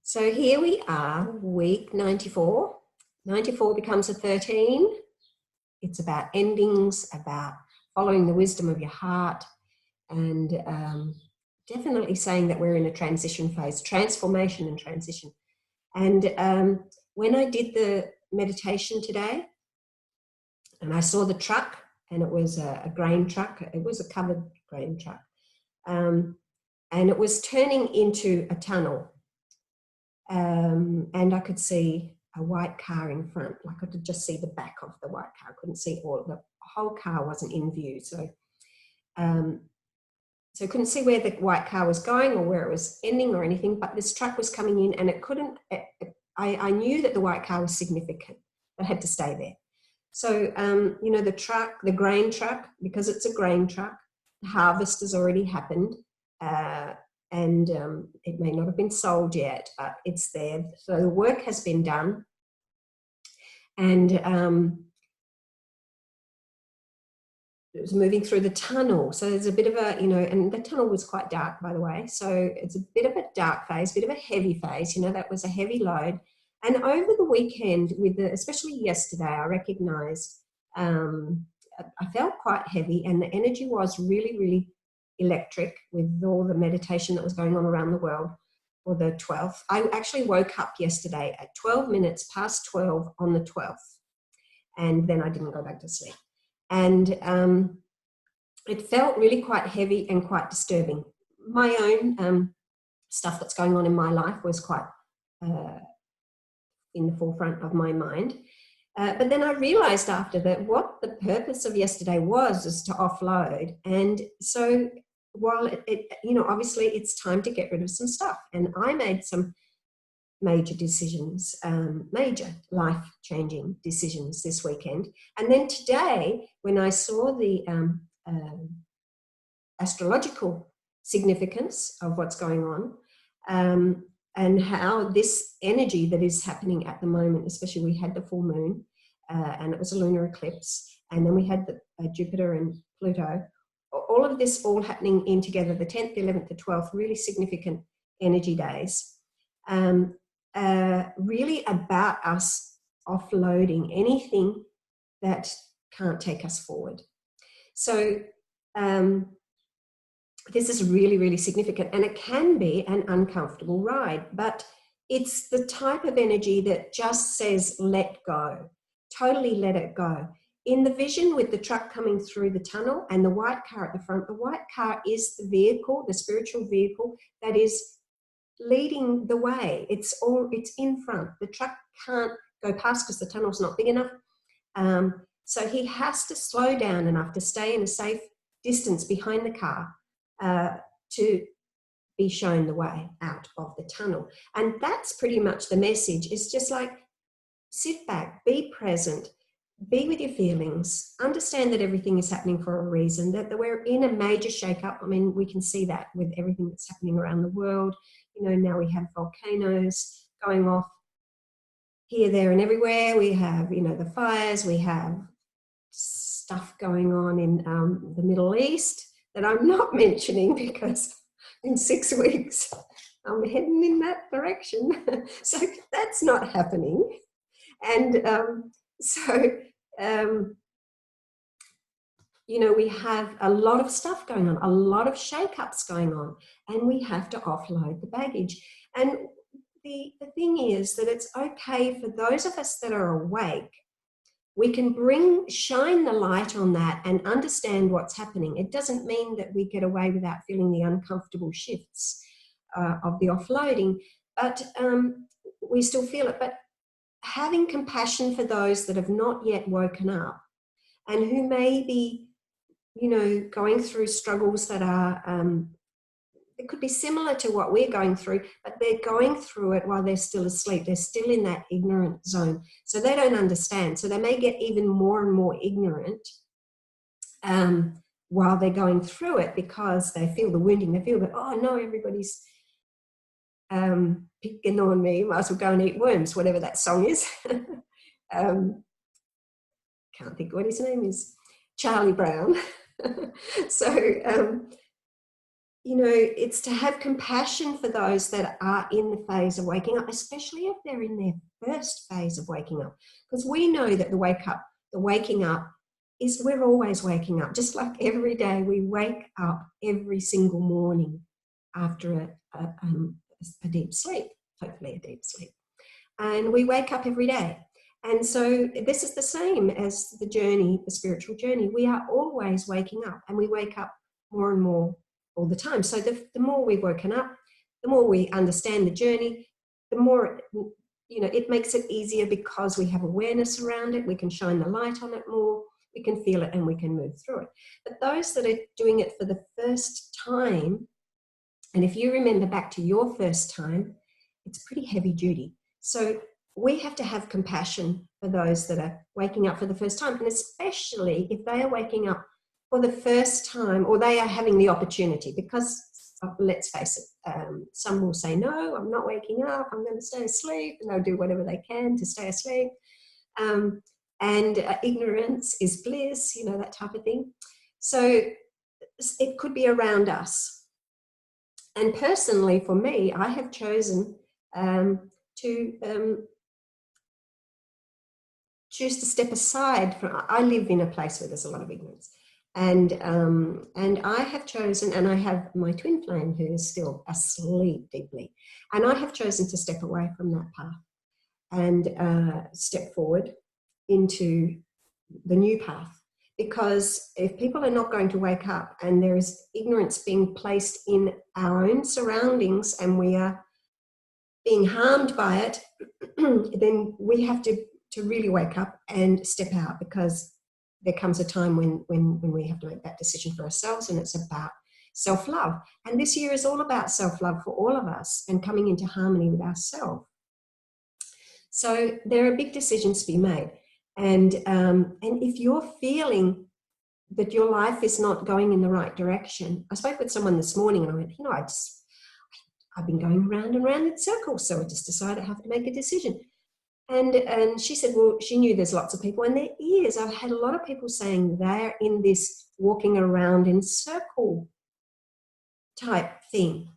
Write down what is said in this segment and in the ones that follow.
So here we are, week 94. 94 becomes a 13. It's about endings, about following the wisdom of your heart, and definitely saying that we're in a transition phase, transformation and transition. And when I did the meditation today, and I saw the truck, and it was a grain truck. It was a covered grain truck. And it was turning into a tunnel. And I could see a white car in front. Like I could just see the back of the white car. I couldn't see the whole car wasn't in view. So I couldn't see where the white car was going or where it was ending or anything, but this truck was coming in, and I knew that the white car was significant. It had to stay there. So, the truck, the grain truck, because it's a grain truck, the harvest has already happened. And it may not have been sold yet, but it's there. So the work has been done. And it was moving through the tunnel. So there's a bit of a, and the tunnel was quite dark, by the way. So it's a bit of a dark phase, bit of a heavy phase. That was a heavy load. And over the weekend, especially yesterday, I recognised I felt quite heavy, and the energy was really, really electric with all the meditation that was going on around the world for the 12th. I actually woke up yesterday at 12 minutes past 12 on the 12th, and then I didn't go back to sleep. And it felt really quite heavy and quite disturbing. My own stuff that's going on in my life was quite in the forefront of my mind. But then I realised after that what the purpose of yesterday was to offload. And so while obviously it's time to get rid of some stuff. And I made some major decisions, major life-changing decisions this weekend. And then today, when I saw the astrological significance of what's going on, and how this energy that is happening at the moment, especially we had the full moon, and it was a lunar eclipse, and then we had the Jupiter and Pluto, all of this all happening in together, the 10th, the 11th, the 12th, really significant energy days, really about us offloading anything that can't take us forward. So this is really, really significant, and it can be an uncomfortable ride, but it's the type of energy that just says, let go, totally let it go. In the vision with the truck coming through the tunnel and the white car at the front, the white car is the vehicle, the spiritual vehicle that is leading the way. It's in front. The truck can't go past because the tunnel's not big enough. So he has to slow down enough to stay in a safe distance behind the car to be shown the way out of the tunnel. And that's pretty much the message. It's just like, sit back, be present, be with your feelings, understand that everything is happening for a reason, that we're in a major shake-up. I mean, we can see that with everything that's happening around the world. Now we have volcanoes going off here, there, and everywhere. We have, the fires. We have stuff going on in the Middle East that I'm not mentioning because in 6 weeks I'm heading in that direction. So that's not happening. And we have a lot of stuff going on, a lot of shake-ups going on, and we have to offload the baggage. And the thing is that it's okay for those of us that are awake. We can shine the light on that and understand what's happening. It doesn't mean that we get away without feeling the uncomfortable shifts of the offloading, but we still feel it. But having compassion for those that have not yet woken up and who may be, going through struggles that are, it could be similar to what we're going through, but they're going through it while they're still asleep. They're still in that ignorant zone. So they don't understand. So they may get even more and more ignorant while they're going through it because they feel the wounding. They feel that, oh no, everybody's picking on me. Might as well go and eat worms, whatever that song is. Can't think what his name is. Charlie Brown. So, you know, it's to have compassion for those that are in the phase of waking up, especially if they're in their first phase of waking up. Because we know that the waking up is, we're always waking up. Just like every day we wake up every single morning after a deep sleep, hopefully a deep sleep. And we wake up every day. And so this is the same as the journey, the spiritual journey. We are always waking up, and we wake up more and more all the time. So the more we've woken up, the more we understand the journey, the more, you know, it makes it easier because we have awareness around it. We can shine the light on it more. We can feel it and we can move through it. But those that are doing it for the first time, and if you remember back to your first time, it's pretty heavy duty. So we have to have compassion for those that are waking up for the first time, and especially if they are waking up for the first time, or they are having the opportunity, because let's face it, some will say, no, I'm not waking up, I'm going to stay asleep, and they'll do whatever they can to stay asleep. And ignorance is bliss, you know, that type of thing. So it could be around us. And personally, for me, I have chosen to choose to step aside from. I live in a place where there's a lot of ignorance, and I have chosen, and I have my twin flame who is still asleep deeply, and I have chosen to step away from that path and step forward into the new path. Because if people are not going to wake up, and there is ignorance being placed in our own surroundings, and we are being harmed by it, then we have to really wake up and step out, because there comes a time when we have to make that decision for ourselves, and it's about self-love. And this year is all about self-love for all of us, and coming into harmony with ourselves. So there are big decisions to be made. And if you're feeling that your life is not going in the right direction, I spoke with someone this morning, and I went, you know, I've been going round and round in circles, so I just decided I have to make a decision. And she said, well, she knew there's lots of people, and there is. I've had a lot of people saying they're in this walking around in circle type thing.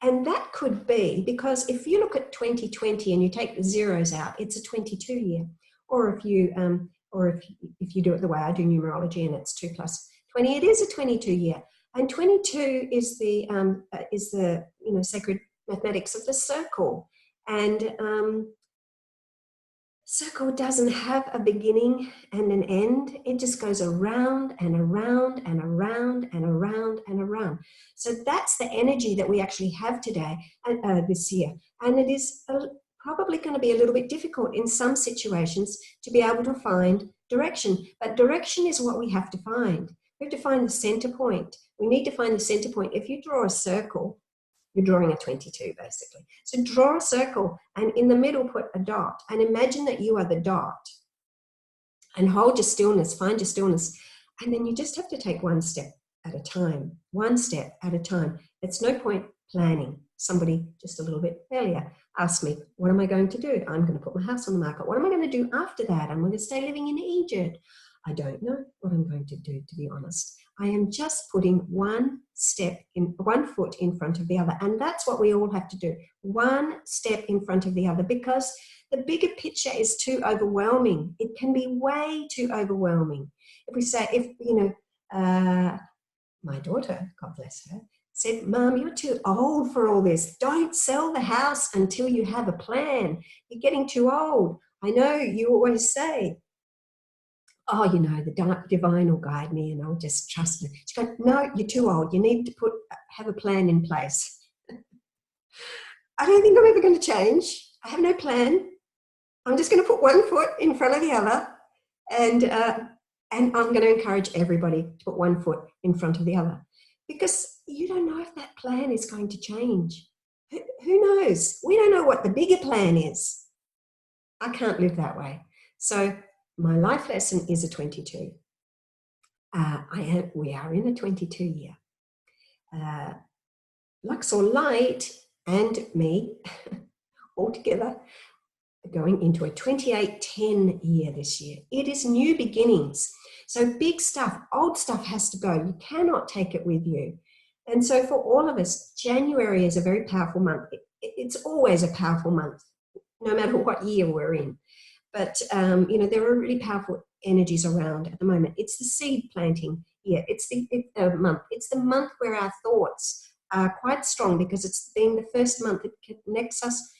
And that could be because if you look at 2020 and you take the zeros out, it's a 22 year. Or if you do it the way I do numerology, and it's 2 plus 20, it is a 22 year. And 22 is the you know, sacred mathematics of the circle. And circle doesn't have a beginning and an end. It just goes around and around and around and around and around. So that's the energy that we actually have today, this year. And it is probably going to be a little bit difficult in some situations to be able to find direction. But direction is what we have to find. We have to find the center point. We need to find the center point. If you draw a circle, you're drawing a 22 basically. So draw a circle, and in the middle put a dot, and imagine that you are the dot, and hold your stillness, find your stillness, and then you just have to take one step at a time, one step at a time. It's no point planning. Somebody just a little bit earlier asked me, what am I going to do? I'm going to put my house on the market. What am I going to do after that? I'm going to stay living in Egypt. I don't know what I'm going to do, to be honest. I am just putting one foot in front of the other. And that's what we all have to do. One step in front of the other, because the bigger picture is too overwhelming. It can be way too overwhelming. If we say, my daughter, God bless her, said, Mom, you're too old for all this. Don't sell the house until you have a plan. You're getting too old. I know you always say, oh, you know, the divine will guide me and I'll just trust it. She goes, no, you're too old. You need to have a plan in place. I don't think I'm ever going to change. I have no plan. I'm just going to put one foot in front of the other, and I'm going to encourage everybody to put one foot in front of the other, because you don't know if that plan is going to change. Who knows? We don't know what the bigger plan is. I can't live that way. So my life lesson is a 22. We are in a 22 year. Luxor Light and me all together going into a 28-10 year this year. It is new beginnings. So big stuff, old stuff has to go. You cannot take it with you. And so for all of us, January is a very powerful month. It's always a powerful month, no matter what year we're in. But, there are really powerful energies around at the moment. It's the seed planting year. It's the month. It's the month where our thoughts are quite strong because it's been the first month that connects us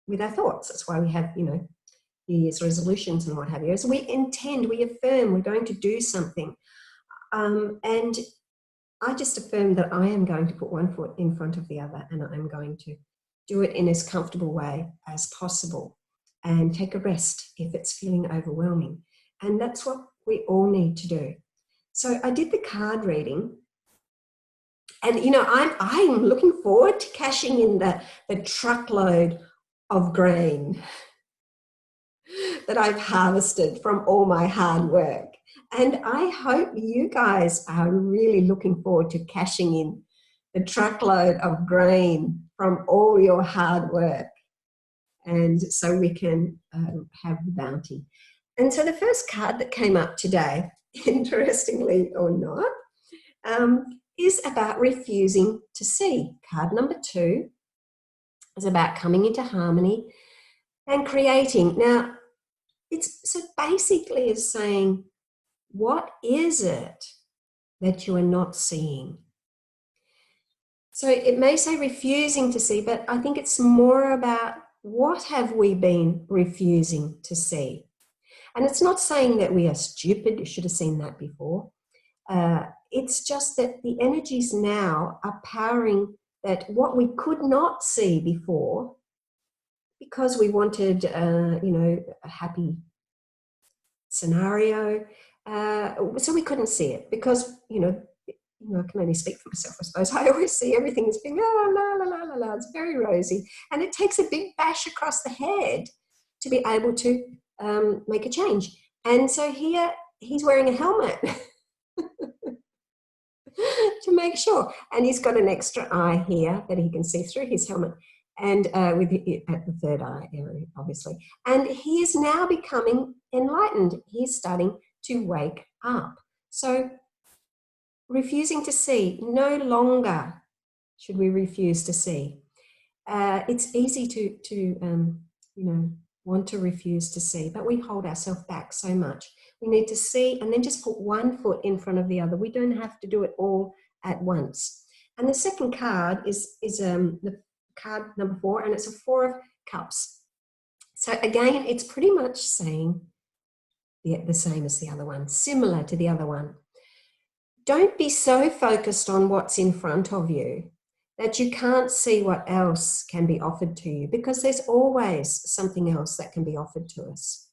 with our thoughts. That's why we have, New Year's resolutions and what have you. So we intend, we affirm we're going to do something. And I just affirm that I am going to put one foot in front of the other, and I'm going to do it in as comfortable way as possible and take a rest if it's feeling overwhelming. And that's what we all need to do. So I did the card reading, and I'm looking forward to cashing in the truckload of grain that I've harvested from all my hard work. And I hope you guys are really looking forward to cashing in the truckload of grain from all your hard work. And so we can have the bounty. And so the first card that came up today, interestingly or not, is about refusing to see. Card number 2 is about coming into harmony and creating. Now, it's so basically is saying, what is it that you are not seeing? So it may say refusing to see, but I think it's more about what have we been refusing to see? And it's not saying that we are stupid, you should have seen that before. It's just that the energies now are powering that what we could not see before because we wanted, a happy scenario. So we couldn't see it because, I can only speak for myself, I suppose. I always see everything as being, la, la, la, la, la. It's very rosy. And it takes a big bash across the head to be able to make a change. And so here he's wearing a helmet to make sure. And he's got an extra eye here that he can see through his helmet, and with it at the third eye area, obviously. And he is now becoming enlightened. He's starting to wake up. So refusing to see, no longer should we refuse to see. It's easy to want to refuse to see, but we hold ourselves back so much. We need to see and then just put one foot in front of the other. We don't have to do it all at once. And the second card is the card number 4, and it's a 4 of Cups. So again, it's pretty much saying the same as the other one, similar to the other one. Don't be so focused on what's in front of you that you can't see what else can be offered to you, because there's always something else that can be offered to us.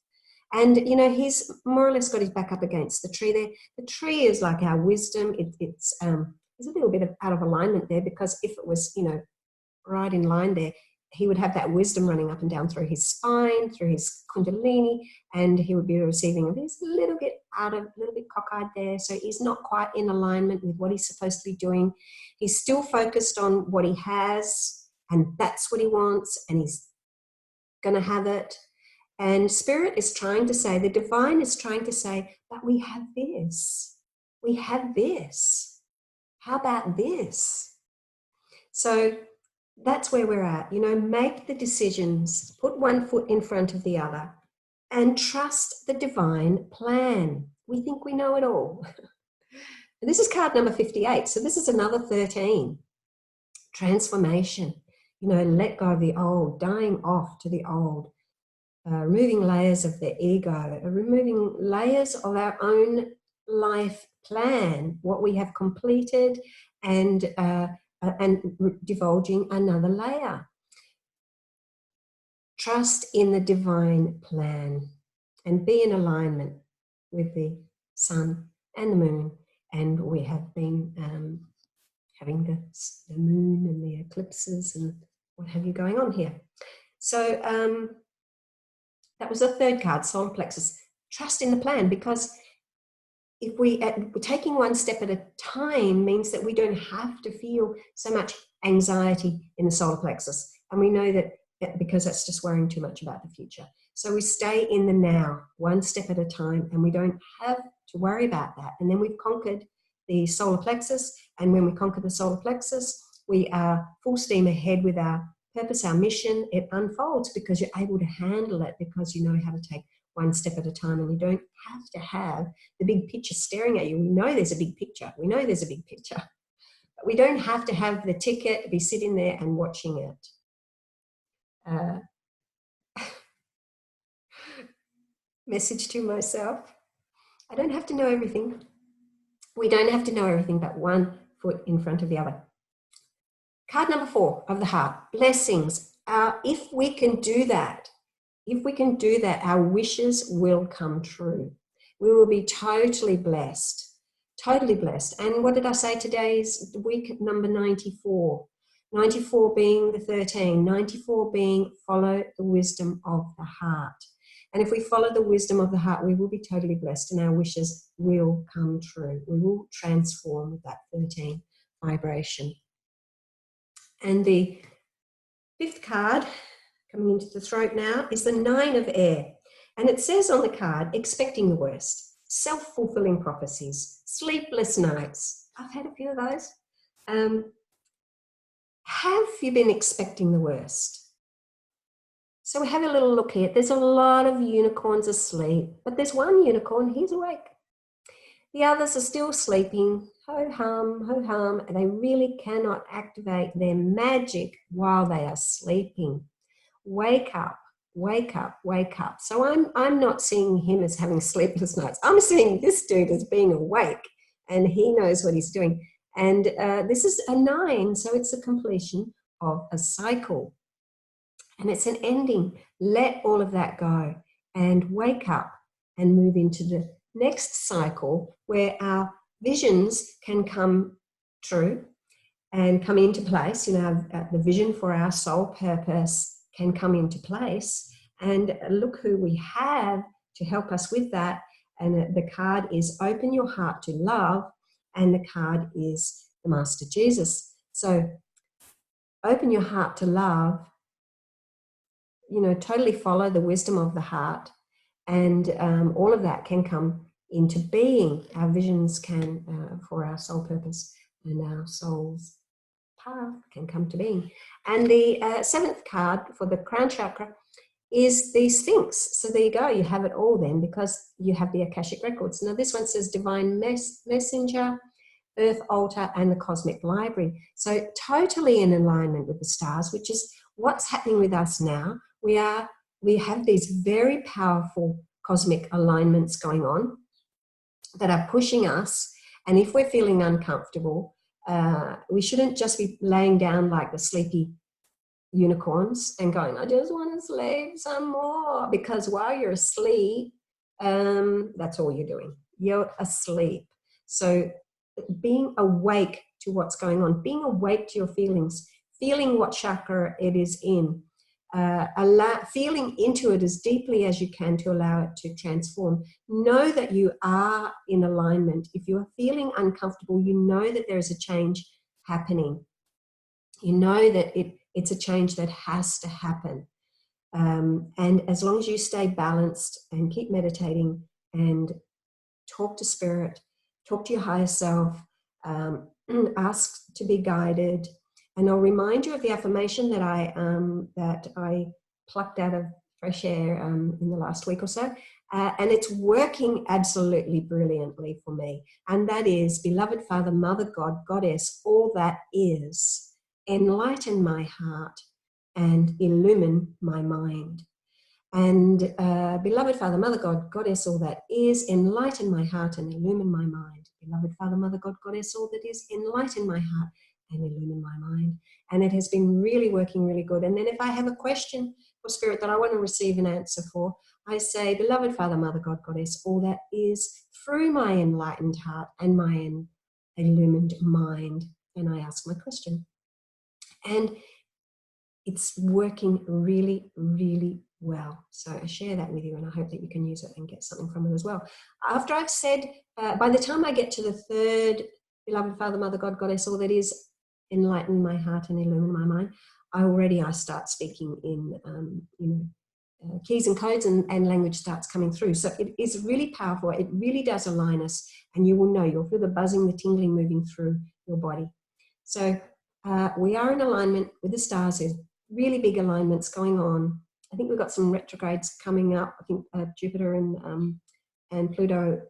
And, he's more or less got his back up against the tree there. The tree is like our wisdom. It's a little bit out of alignment there, because if it was, right in line there, he would have that wisdom running up and down through his spine, through his kundalini, and he would be receiving it. He's a little bit cockeyed there, so he's not quite in alignment with what he's supposed to be doing. He's still focused on what he has, and that's what he wants, and he's going to have it. And Spirit is trying to say, the divine is trying to say, but we have this. We have this. How about this? So that's where we're at. Make the decisions, put one foot in front of the other, and trust the divine plan. We think we know it all. And this is card number 58. So this is another 13. Transformation. Let go of the old, dying off to the old, removing layers of the ego, removing layers of our own life plan, what we have completed, and divulging another layer. Trust in the divine plan and be in alignment with the sun and the moon. And we have been having the moon and the eclipses and what have you going on here. So that was the third card, solar plexus. Trust in the plan, because if we're taking one step at a time means that we don't have to feel so much anxiety in the solar plexus. And we know that because that's just worrying too much about the future. So we stay in the now, one step at a time, and we don't have to worry about that. And then we've conquered the solar plexus. And when we conquer the solar plexus, we are full steam ahead with our purpose, our mission. It unfolds because you're able to handle it, because you know how to take one step at a time, and you don't have to have the big picture staring at you. We know there's a big picture. We know there's a big picture. But we don't have to have the ticket, be sitting there and watching it. Message to myself. I don't have to know everything. We don't have to know everything, but one foot in front of the other. Card number 4 of the heart, blessings. If we can do that, our wishes will come true. We will be totally blessed, totally blessed. And what did I say? Today's week number 94. 94 being the 13, 94 being follow the wisdom of the heart. And if we follow the wisdom of the heart, we will be totally blessed and our wishes will come true. We will transform with that 13 vibration. And the 5th card, coming into the throat now, is the 9 of air. And it says on the card, expecting the worst, self-fulfilling prophecies, sleepless nights. I've had a few of those. Have you been expecting the worst? So we have a little look here. There's a lot of unicorns asleep, but there's one unicorn, he's awake. The others are still sleeping, ho-hum, ho-hum. They really cannot activate their magic while they are sleeping. Wake up, wake up, wake up. So I'm not seeing him as having sleepless nights. I'm seeing this dude as being awake, and he knows what he's doing. And this is a 9, so it's a completion of a cycle. And it's an ending. Let all of that go and wake up and move into the next cycle where our visions can come true and come into place. You know, the vision for our soul purpose can come into place. And look who we have to help us with that. And the card is open your heart to love, and the card is the Master Jesus. So open your heart to love, you know, totally follow the wisdom of the heart, and all of that can come into being. Our visions can, for our soul purpose and our soul's path, can come to being. And the 7th card for the crown chakra is the Sphinx. So there you go, you have it all then, because you have the Akashic records. Now this one says divine messenger, earth altar, and the cosmic library. So totally in alignment with the stars, which is what's happening with us now. We have these very powerful cosmic alignments going on that are pushing us. And if we're feeling uncomfortable, we shouldn't just be laying down like the sleepy unicorns and going, I just want to sleep some more. Because while you're asleep, that's all you're doing. You're asleep. So being awake to what's going on, being awake to your feelings, feeling what chakra it is in, feeling into it as deeply as you can to allow it to transform. Know that you are in alignment. If you are feeling uncomfortable, you know that there is a change happening. You know that it's a change that has to happen. And as long as you stay balanced and keep meditating and talk to spirit, talk to your higher self, ask to be guided. And I'll remind you of the affirmation that I plucked out of fresh air in the last week or so. And it's working absolutely brilliantly for me. And that is, beloved Father, Mother, God, Goddess, all that is, enlighten my heart and illumine my mind. And beloved Father, Mother, God, Goddess, all that is, enlighten my heart and illumine my mind. Beloved Father, Mother, God, Goddess, all that is, enlighten my heart and illumine my mind. And it has been really working really good. And then if I have a question for Spirit that I want to receive an answer for, I say, beloved Father, Mother, God, Goddess, all that is, through my enlightened heart and my illumined mind. And I ask my question. And it's working really, really well. So I share that with you, and I hope that you can use it and get something from it as well. After I've said, by the time I get to the 3rd, beloved Father, Mother, God, Goddess, all that is, enlighten my heart and illumine my mind, I start speaking in, keys and codes and language starts coming through. So it is really powerful. It really does align us, and you will know, you'll feel the buzzing, the tingling moving through your body. So we are in alignment with the stars. There's really big alignments going on. I think we've got some retrogrades coming up. I think Jupiter and Pluto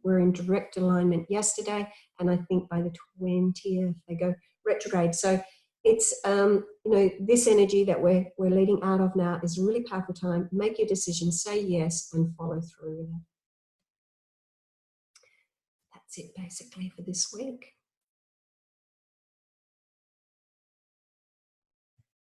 were in direct alignment yesterday, and I think by the 20th they go retrograde. So it's this energy that we're leading out of now is a really powerful time. Make your decision, say yes, and follow through with it. That's it basically for this week.